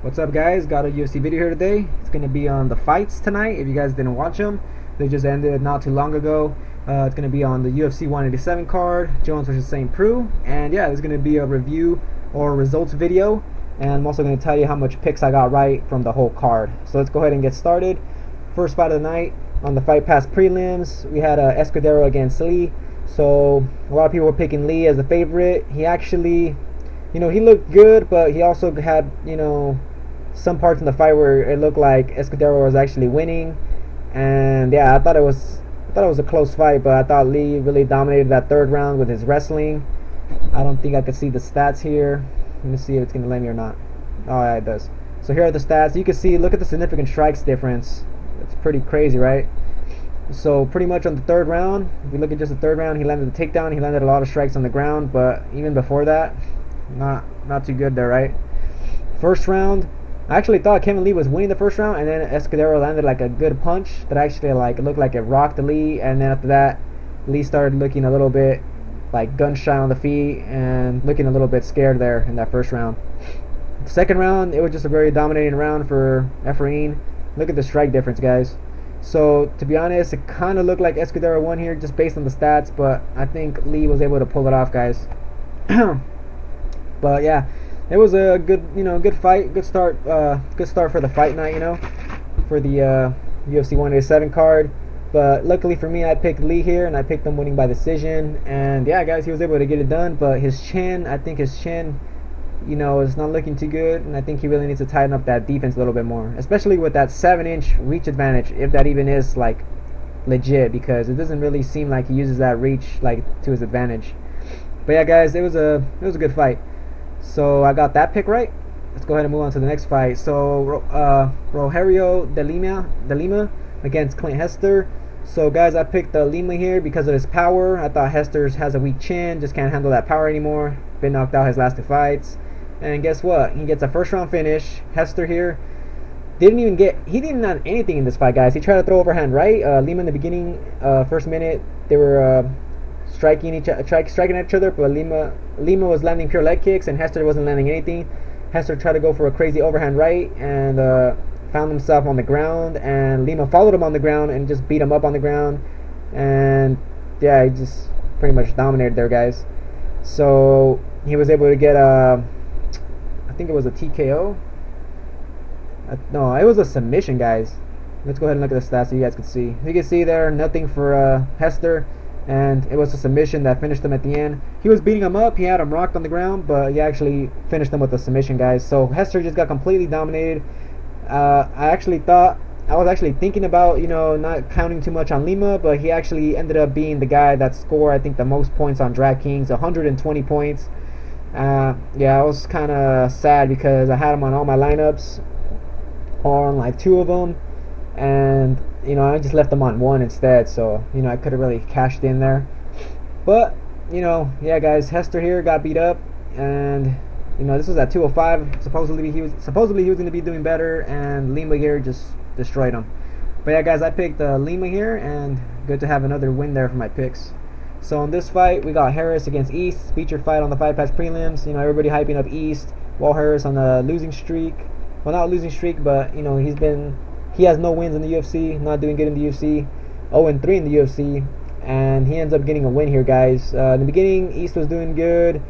What's up, guys? Got a UFC video here today. It's going to be on the fights tonight. If you guys didn't watch them, they just ended not too long ago. It's going to be on the UFC 187 card, Jones versus St. Preux. And yeah, there's going to be a review or results video. And I'm also going to tell you how much picks I got right from the whole card. So let's go ahead and get started. First fight of the night on the Fight Pass prelims, we had Escudero against Lee. So a lot of people were picking Lee as the favorite. He actually, he looked good, but he also had, some parts in the fight where it looked like Escudero was actually winning. And yeah, I thought it was a close fight, but I thought Lee really dominated that third round with his wrestling. I don't think I could see the stats here. Let me see if it's gonna let me or not. Oh yeah, it does. So here are the stats. You can see, look at the significant strikes difference. It's pretty crazy, right? So pretty much on the third round, if you look at just the third round, he landed the takedown. He landed a lot of strikes on the ground, but even before that, not too good there, right? First round, I actually thought Kevin Lee was winning the first round, and then Escudero landed like a good punch that actually it looked like it rocked Lee, and then after that, Lee started looking a little bit like gun shy on the feet and looking a little bit scared there in that first round. The second round, it was just a very dominating round for Efrain. Look at the strike difference, guys. So to be honest, it kind of looked like Escudero won here just based on the stats, but I think Lee was able to pull it off, guys. But yeah, it was a good fight, good start for the fight night, for the UFC 187 card. But luckily for me, I picked Lee here, and I picked him winning by decision. And yeah, guys, he was able to get it done. But I think his chin, is not looking too good, and I think he really needs to tighten up that defense a little bit more, especially with that 7-inch reach advantage, if that even is like legit, because it doesn't really seem like he uses that reach like to his advantage. But yeah, guys, it was a good fight. So I got that pick right. Let's go ahead and move on to the next fight. So Rogerio de Lima against Clint Hester. So guys, I picked Lima here because of his power. I thought Hester has a weak chin, just can't handle that power anymore. Been knocked out his last two fights. And guess what? He gets a first round finish. Hester here he didn't have anything in this fight, guys. He tried to throw overhand right. Lima in the beginning, first minute, they were striking at each other, but Lima was landing pure leg kicks, and Hester wasn't landing anything. Hester tried to go for a crazy overhand right, and found himself on the ground, and Lima followed him on the ground and just beat him up on the ground. And yeah, he just pretty much dominated there, guys. So he was able to get I think it was a TKO. No, it was a submission, guys. Let's go ahead and look at the stats so you guys can see. You can see there, nothing for Hester, and it was a submission that finished him at the end. He was beating him up, he had him rocked on the ground, but he actually finished him with a submission, guys. So Hester just got completely dominated. I was actually thinking about, not counting too much on Lima, but he actually ended up being the guy that scored, I think, the most points on DraftKings, 120 points. Yeah, I was kind of sad because I had him on all my lineups, or on like two of them, and I just left him on one instead, so I could have really cashed in there. But yeah, guys, Hester here got beat up, and this was at 205. Supposedly he was going to be doing better, and Lima here just destroyed him. But yeah, guys, I picked Lima here, and good to have another win there for my picks. So in this fight, we got Harris against East, featured fight on the Fight Pass prelims. Everybody hyping up East. Wall Harris on a losing streak. Well, not a losing streak, but he has no wins in the UFC, not doing good in the UFC, 0-3 in the UFC, and he ends up getting a win here, guys. In the beginning, East was doing good.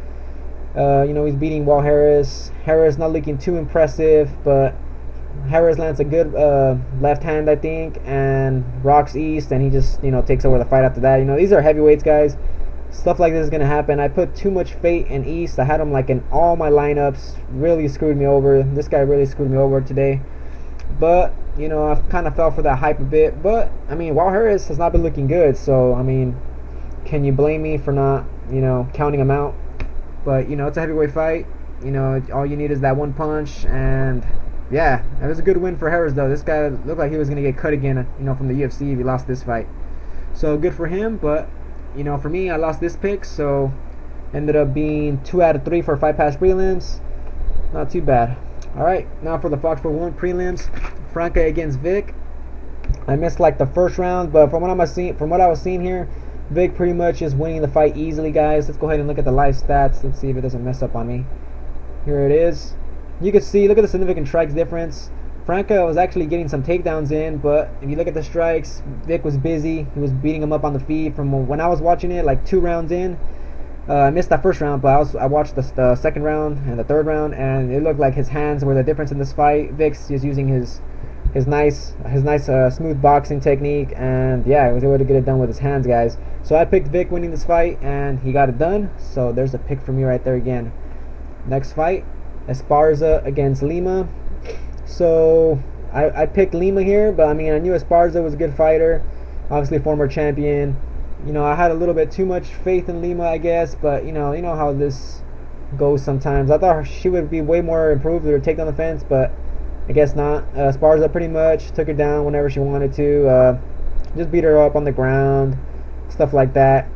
He's beating Wall Harris. Harris not looking too impressive, but Harris lands a good left hand, I think, and rocks East, and he just takes over the fight after that. These are heavyweights, guys. Stuff like this is gonna happen. I put too much faith in East. I had him like in all my lineups. Really screwed me over. This guy really screwed me over today. But I kind of fell for that hype a bit. But Wall Harris has not been looking good. So can you blame me for not counting him out? But it's a heavyweight fight. All you need is that one punch, and yeah, it was a good win for Harris, though. This guy looked like he was gonna get cut again, from the UFC if he lost this fight. So good for him, but for me, I lost this pick, so ended up being 2 out of 3 for Fight Pass prelims. Not too bad. All right, now for the Fox 1 prelims, Franca against Vic. I missed like the first round, but from what I was seeing here, Vic pretty much is winning the fight easily, guys. Let's go ahead and look at the live stats. Let's see if it doesn't mess up on me. Here it is. You can see, look at the significant strikes difference. Franca was actually getting some takedowns in, but if you look at the strikes, Vic was busy. He was beating him up on the feet. From when I was watching it, like 2 rounds in, I missed that first round, but I watched the second round and the third round, and it looked like his hands were the difference in this fight. Vic's just using his nice smooth boxing technique, and yeah, he was able to get it done with his hands, guys. So I picked Vic winning this fight, and he got it done. So there's a pick for me right there again. Next fight, Esparza against Lima. So I picked Lima here, but I mean, I knew Esparza was a good fighter, obviously former champion. You know, I had a little bit too much faith in Lima, I guess, but you know how this goes sometimes. I thought she would be way more improved with her takedown defense, but I guess not. Esparza pretty much took her down whenever she wanted to, just beat her up on the ground, stuff like that.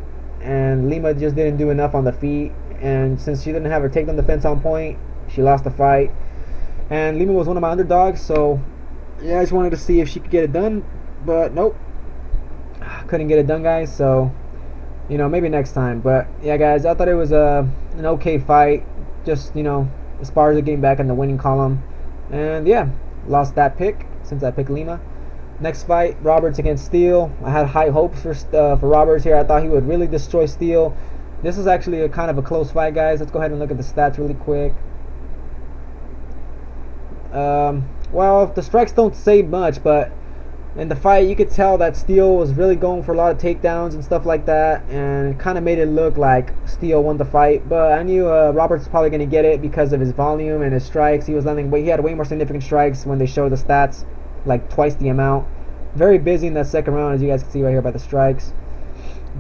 And Lima just didn't do enough on the feet, and since she didn't have her takedown defense on point, she lost the fight. And Lima was one of my underdogs, so yeah, I just wanted to see if she could get it done, but nope, couldn't get it done, guys. So you know, maybe next time. But yeah, guys, I thought it was an okay fight. Just, you know, Esparza getting back in the winning column, and yeah, lost that pick since I picked Lima. Next fight, Roberts against Steele. I had high hopes for Roberts here. I thought he would really destroy Steele. This is actually a kind of a close fight, guys. Let's go ahead and look at the stats really quick. Well, the strikes don't say much, but in the fight you could tell that Steele was really going for a lot of takedowns and stuff like that, and it kind of made it look like Steele won the fight. But I knew Roberts was probably going to get it because of his volume and his strikes. He had way more significant strikes when they showed the stats, like twice the amount. Very busy in that second round, as you guys can see right here by the strikes.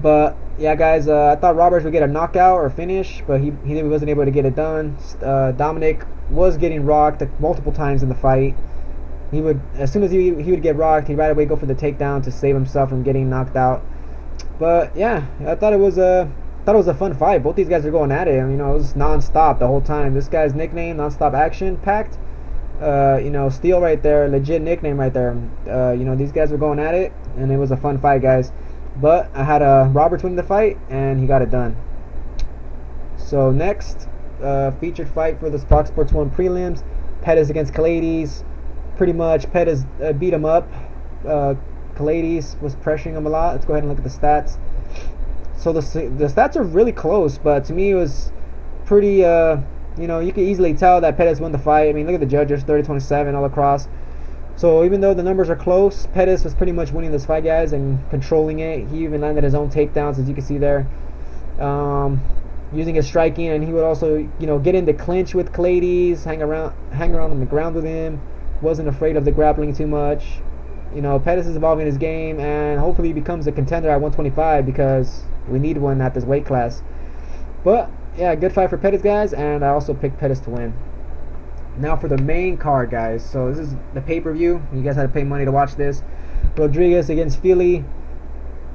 But yeah, guys, I thought Roberts would get a knockout or finish, but he wasn't able to get it done. Dominic was getting rocked multiple times in the fight. He would, as soon as he would get rocked, he'd right away go for the takedown to save himself from getting knocked out. But yeah, I thought it was a fun fight. Both these guys are going at it. You know, it was non-stop the whole time. This guy's nickname, non-stop action packed. You know, Steele right there, legit nickname right there. You know, these guys were going at it, and it was a fun fight, guys. But I had Roberts win the fight, and he got it done. So next, featured fight for the Fox Sports 1 prelims, Pettis against Calades. Pretty much, Pettis beat him up. Calades was pressuring him a lot. Let's go ahead and look at the stats. So the stats are really close, but to me it was pretty, you know, you can easily tell that Pettis won the fight. I mean, look at the judges, 30-27 all across. So even though the numbers are close, Pettis was pretty much winning this fight, guys, and controlling it. He even landed his own takedowns, as you can see there, using his striking, and he would also, you know, get into clinch with Calades, hang around on the ground with him. Wasn't afraid of the grappling too much. You know, Pettis is evolving his game, and hopefully he becomes a contender at 125 because we need one at this weight class. But yeah, good fight for Pettis, guys, and I also picked Pettis to win. Now for the main card, guys. So this is the pay-per-view. You guys had to pay money to watch this. Rodriguez against Fili.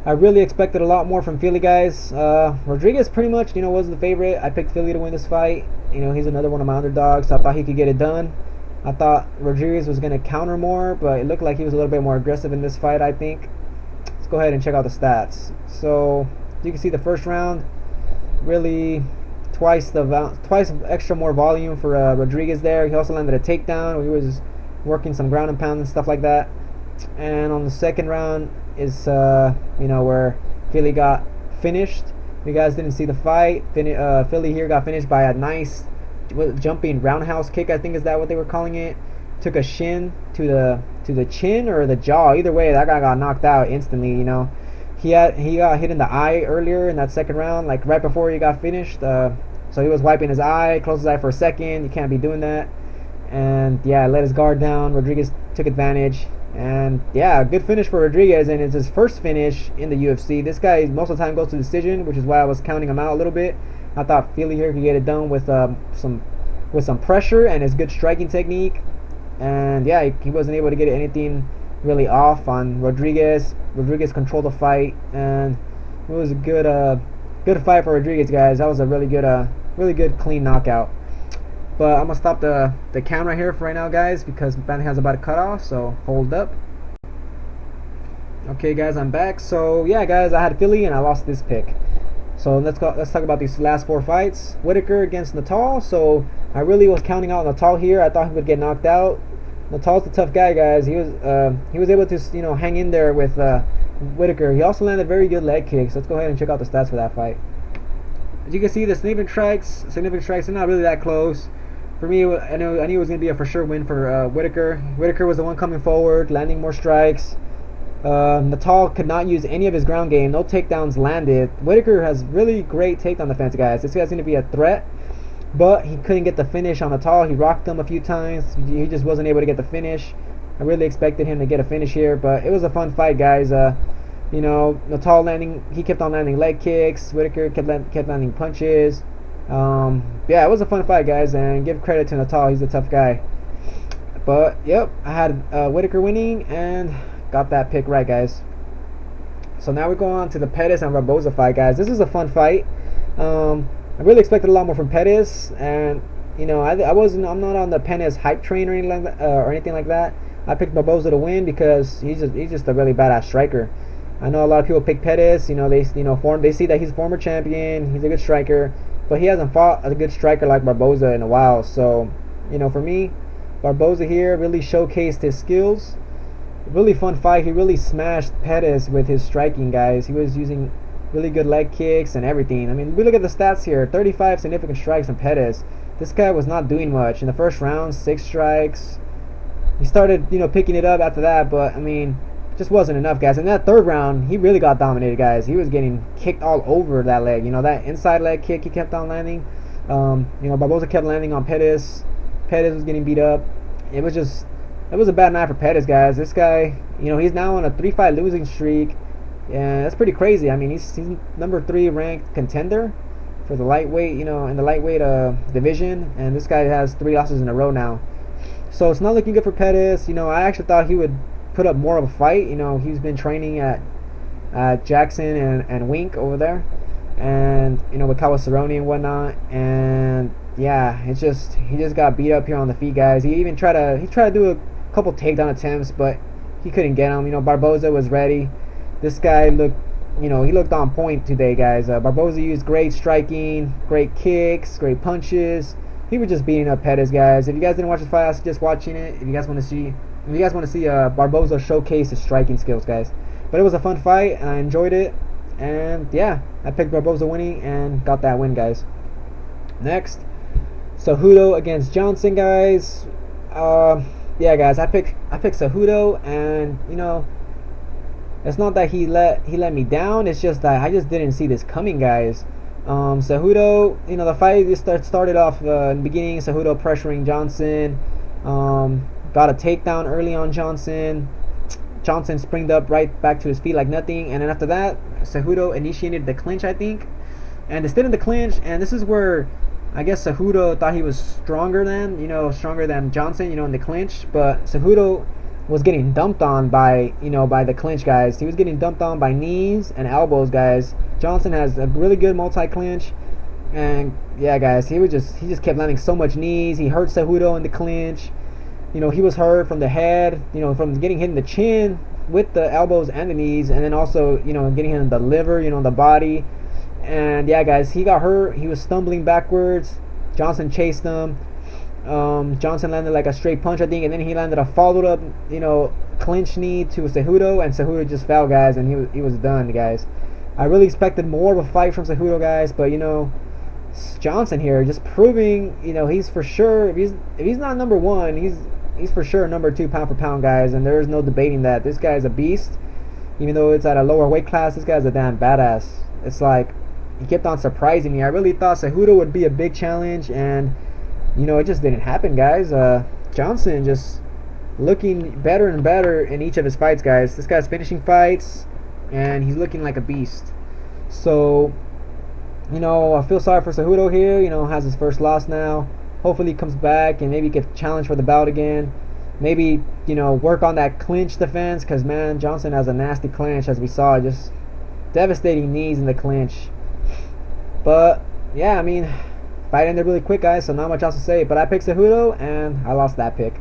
I really expected a lot more from Fili, guys. Rodriguez pretty much, you know, was the favorite. I picked Fili to win this fight. You know, he's another one of my underdogs, so I thought he could get it done. I thought Rodriguez was going to counter more, but it looked like he was a little bit more aggressive in this fight, I think. Let's go ahead and check out the stats. So you can see the first round, really twice extra more volume for Rodriguez there. He also landed a takedown. He was working some ground and pound and stuff like that. And on the second round is you know, where Fili got finished. If you guys didn't see the fight, Fili here got finished by a nice jumping roundhouse kick, I think is that what they were calling it. Took a shin to the chin or the jaw. Either way, that guy got knocked out instantly. You know, he got hit in the eye earlier in that second round, like right before he got finished. So he was wiping his eye, closed his eye for a second. You can't be doing that. And yeah, let his guard down. Rodriguez took advantage. And yeah, good finish for Rodriguez, and it's his first finish in the UFC. This guy most of the time goes to decision, which is why I was counting him out a little bit. I thought Fili here could get it done with some pressure and his good striking technique. And yeah, he wasn't able to get anything really off on Rodriguez. Rodriguez controlled the fight, and it was a good fight for Rodriguez, guys. That was a really good clean knockout. But I'm gonna stop the camera here for right now, guys, because Bandicam's about to cut off. So hold up. Okay, guys, I'm back. So yeah, guys, I had Fili and I lost this pick. So let's talk about these last 4 fights. Whittaker against Natal. So I really was counting out Natal here. I thought he would get knocked out. Natal's the tough guy, guys. He was able to hang in there with Whittaker. He also landed very good leg kicks. Let's go ahead and check out the stats for that fight. As you can see, the significant strikes are not really that close. For me, I knew it was going to be a for sure win for Whittaker. Whittaker was the one coming forward, landing more strikes. Natal could not use any of his ground game. No takedowns landed. Whittaker has really great takedown defense, guys. This guy's going to be a threat, but he couldn't get the finish on Natal. He rocked him a few times. He just wasn't able to get the finish. I really expected him to get a finish here, but it was a fun fight, guys. Natal he kept on landing leg kicks. Whittaker kept landing punches. Yeah, it was a fun fight, guys, and give credit to Natal. He's a tough guy. But yep, I had Whittaker winning and got that pick right, guys. So now we go on to the Pettis and Barboza fight, guys. This is a fun fight. I really expected a lot more from Pettis, and I'm not on the Pettis hype train or anything like that. I picked Barboza to win because he's just a really badass striker. I know a lot of people pick Pettis. They see that he's a former champion. He's a good striker, but he hasn't fought a good striker like Barboza in a while. So, for me, Barboza here really showcased his skills. Really fun fight. He really smashed Pettis with his striking, guys. He was using really good leg kicks and everything. I mean, we look at the stats here. 35 significant strikes from Pettis. This guy was not doing much. In the first round, 6 strikes. He started, picking it up after that, but, just wasn't enough, guys. In that third round, he really got dominated, guys. He was getting kicked all over that leg. That inside leg kick he kept on landing. Barboza kept landing on Pettis. Pettis was getting beat up. It was a bad night for Pettis, guys. This guy, he's now on a 3-fight losing streak. Yeah, that's pretty crazy. He's number 3 ranked contender for the lightweight, in the lightweight division, and this guy has 3 losses in a row now. So it's not looking good for Pettis. I actually thought he would put up more of a fight. He's been training at Jackson and Wink over there, and with Kawasaroni and whatnot. And yeah, he just got beat up here on the feet, guys. He tried to do a couple takedown attempts, but he couldn't get him. Barboza was ready. This guy looked on point today, guys. Barboza used great striking, great kicks, great punches. He was just beating up Pettis, guys. If you guys didn't watch the fight, I suggest watching it. If you guys want to see Barboza showcase his striking skills, guys. But it was a fun fight, and I enjoyed it. And yeah, I picked Barboza winning and got that win, guys. Next, Cejudo against Johnson, guys. Yeah, guys, I picked Cejudo, and it's not that he let me down. It's just that I just didn't see this coming, guys. Cejudo, the fight just started off in the beginning. Cejudo pressuring Johnson. Got a takedown early on Johnson. Johnson springed up right back to his feet like nothing, and then after that, Cejudo initiated the clinch, I think, and they stayed in the clinch. And this is where I guess Cejudo thought he was stronger than Johnson, in the clinch. But Cejudo was getting dumped on by the clinch, guys. He was getting dumped on by knees and elbows, guys. Johnson has a really good multi-clinch, and yeah, guys, he just kept landing so much knees. He hurt Cejudo in the clinch. He was hurt from the head, from getting hit in the chin with the elbows and the knees, and then also, getting hit in the liver, the body. And yeah, guys, he got hurt. He was stumbling backwards. Johnson chased him. Johnson landed like a straight punch, I think, and then he landed a followed up, clinch knee to Cejudo, and Cejudo just fell, guys, and he was done, guys. I really expected more of a fight from Cejudo, guys, but Johnson here just proving, he's for sure, if he's not number 1, he's for sure number 2 pound for pound, guys, and there's no debating that. This guy's a beast. Even though it's at a lower weight class, this guy's a damn badass. It's like he kept on surprising me. I really thought Cejudo would be a big challenge, and it just didn't happen, guys. Johnson just looking better and better in each of his fights, guys. This guy's finishing fights, and he's looking like a beast. So, I feel sorry for Cejudo here. Has his first loss now. Hopefully he comes back and maybe get challenged for the belt again. Maybe, work on that clinch defense, because, man, Johnson has a nasty clinch, as we saw. Just devastating knees in the clinch. But, yeah, fight ended really quick, guys, so not much else to say. But I picked Cejudo, and I lost that pick.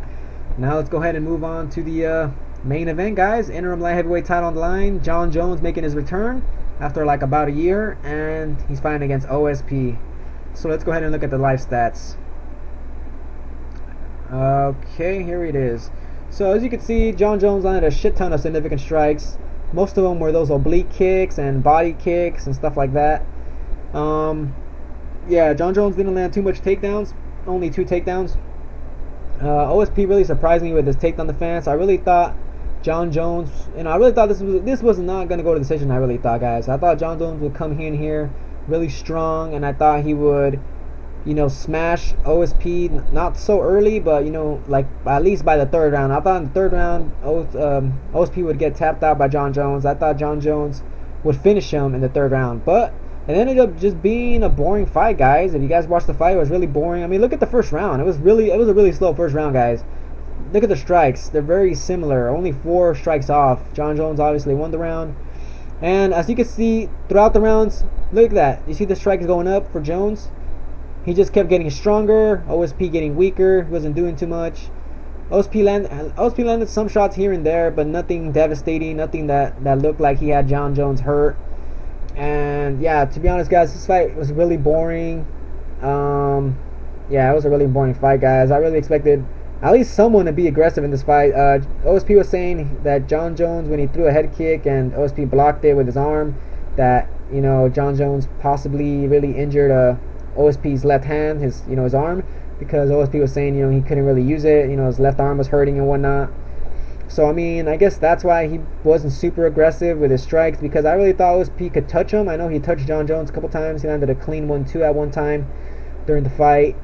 Now let's go ahead and move on to the main event, guys. Interim light heavyweight title on the line. John Jones making his return after like about a year, and he's fighting against OSP. So let's go ahead and look at the live stats. Okay, here it is. So as you can see, Jon Jones landed a shit ton of significant strikes. Most of them were those oblique kicks and body kicks and stuff like that. Yeah, Jon Jones didn't land too much takedowns, only 2 takedowns. OSP really surprised me with his takedown defense. I really thought Jon Jones, I really thought this was not going to go to decision. I really thought, guys. I thought Jon Jones would come in here really strong, and I thought he would, smash OSP, not so early, but, like at least by the 3rd round. I thought in the 3rd round, OSP would get tapped out by Jon Jones. I thought Jon Jones would finish him in the 3rd round, but it ended up just being a boring fight, guys. If you guys watched the fight, it was really boring. I mean, look at the first round. It was a really slow first round, guys. Look at the strikes. They're very similar. Only 4 strikes off. Jon Jones obviously won the round. And as you can see, throughout the rounds, look at that. You see the strikes going up for Jones? He just kept getting stronger. OSP getting weaker. He wasn't doing too much. OSP landed some shots here and there, but nothing devastating. Nothing that looked like he had Jon Jones hurt. And yeah, to be honest, guys, this fight was really boring. Yeah, it was a really boring fight, guys. I really expected at least someone to be aggressive in this fight. OSP was saying that Jon Jones, when he threw a head kick and OSP blocked it with his arm, that Jon Jones possibly really injured OSP's left hand, his arm, because OSP was saying he couldn't really use it. His left arm was hurting and whatnot. So I mean, I guess that's why he wasn't super aggressive with his strikes, because I really thought OSP could touch him. I know he touched Jon Jones a couple times. He landed a clean 1-2 at one time during the fight.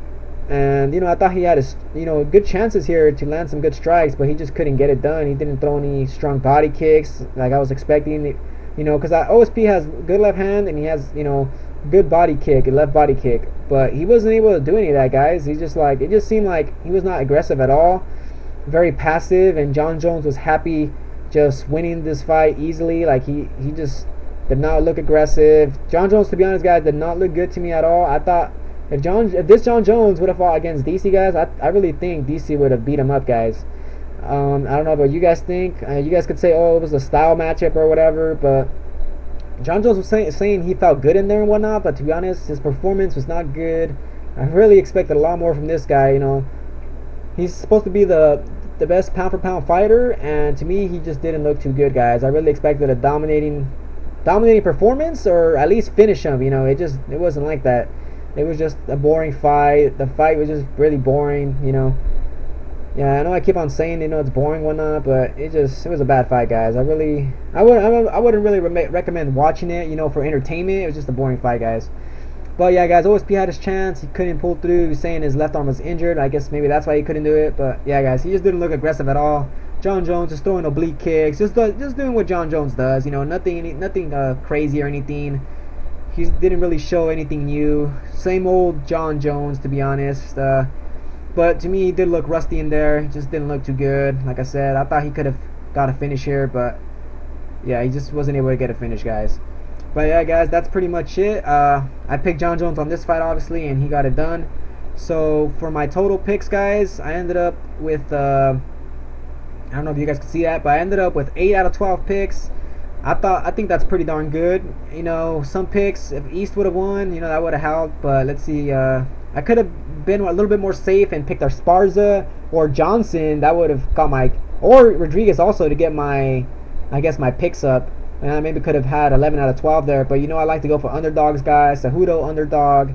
And I thought he had his good chances here to land some good strikes, but he just couldn't get it done. He didn't throw any strong body kicks like I was expecting. Because OSP has good left hand and he has good body kick, a left body kick, but he wasn't able to do any of that, guys. He just it just seemed like he was not aggressive at all. Very passive, and Jon Jones was happy just winning this fight easily. Like he just did not look aggressive. Jon Jones, to be honest, guys, did not look good to me at all. I thought if this Jon Jones would have fought against DC, guys, I really think DC would have beat him up, guys. I don't know what you guys think. You guys could say, oh, it was a style matchup or whatever, but Jon Jones was saying he felt good in there and whatnot, but to be honest, his performance was not good. I really expected a lot more from this guy. He's supposed to be the best pound for pound fighter, and to me he just didn't look too good, guys. I really expected a dominating performance, or at least finish him. It wasn't like that. It was just a boring fight. The fight was just really boring. Yeah, I know I keep on saying it's boring, whatnot, but it was a bad fight, guys. I wouldn't really recommend watching it for entertainment. It was just a boring fight, guys. But yeah, guys, OSP had his chance. He couldn't pull through. He was saying his left arm was injured. I guess maybe that's why he couldn't do it. But yeah, guys, he just didn't look aggressive at all. Jon Jones just throwing oblique kicks, just doing what Jon Jones does. Nothing crazy or anything. He didn't really show anything new. Same old Jon Jones, to be honest. But to me, he did look rusty in there. He just didn't look too good. Like I said, I thought he could have got a finish here, but yeah, he just wasn't able to get a finish, guys. But yeah, guys, that's pretty much it. I picked Jon Jones on this fight, obviously, and he got it done. So for my total picks, guys, I ended up with I don't know if you guys can see that, but I ended up with 8 out of 12 picks. I think that's pretty darn good. Some picks, if East would have won, that would have helped. But let's see, I could have been a little bit more safe and picked Esparza or Johnson. That would have got or Rodriguez also, to get my picks up. And I maybe could have had 11 out of 12 there. But I like to go for underdogs, guys. Cejudo underdog,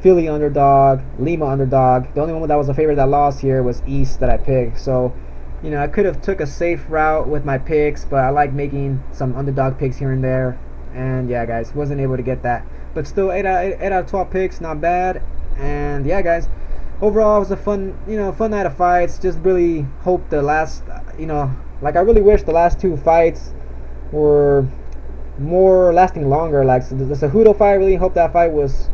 Philly underdog, Lima underdog. The only one that was a favorite that lost here was East that I picked. So I could have took a safe route with my picks, but I like making some underdog picks here and there. And yeah, guys, wasn't able to get that. But still, 8 out of 12 picks, not bad. And yeah, guys, overall it was a fun night of fights. Just really hope the last, I really wish the last 2 fights were more lasting longer. Like the Cejudo fight, I really hope that fight was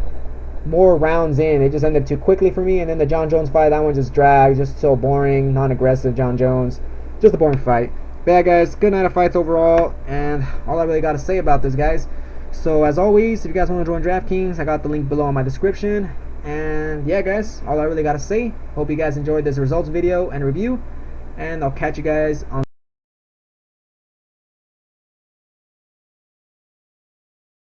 more rounds in. It just ended too quickly for me. And then the Jon Jones fight, that one just dragged, just so boring, non-aggressive Jon Jones, just a boring fight. But yeah, guys, good night of fights overall, and all I really got to say about this, guys. So as always, if you guys want to join DraftKings, I got the link below in my description. And yeah, guys, all I really got to say, hope you guys enjoyed this results video and review, and I'll catch you guys on